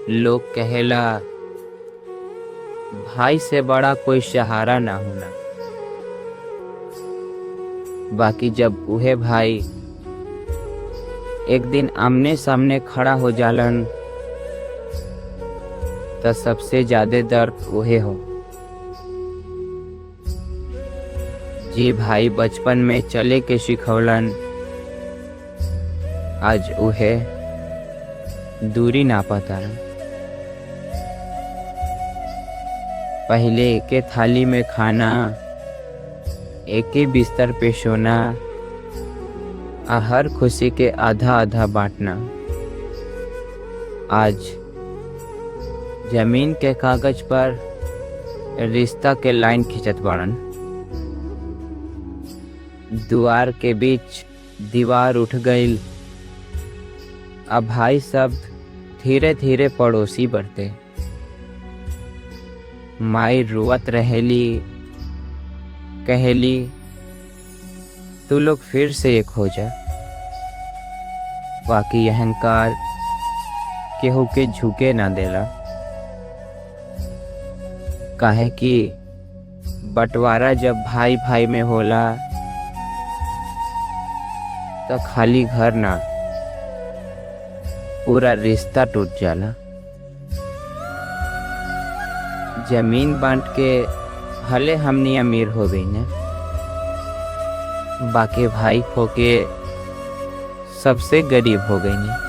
लोग कहेला भाई से बड़ा कोई सहारा ना होना। बाकी जब उहे भाई एक दिन आमने सामने खड़ा हो जालन तो सबसे ज्यादा दर्द उहे हो। जी भाई बचपन में चले के सिखौलन, आज उहे दूरी ना पता। पहले एके थाली में खाना, एके बिस्तर पे सोना, हर खुशी के आधा आधा बांटना। आज जमीन के कागज पर रिश्ता के लाइन खिंचत बाड़न। दुआर के बीच दीवार उठ गई, अब भाई सब धीरे धीरे पड़ोसी बढ़ते। माई रोवत रहेली, कहेली तू लोग फिर से एक हो जा। बाकी अहंकार केहू के झुके ना देला, काहे कि बंटवारा जब भाई भाई में होला तो खाली घर ना पूरा रिश्ता टूट जाला। जमीन बांट के भले हमनी अमीर हो गई ने, बाकी भाई होके सबसे गरीब हो गई ने।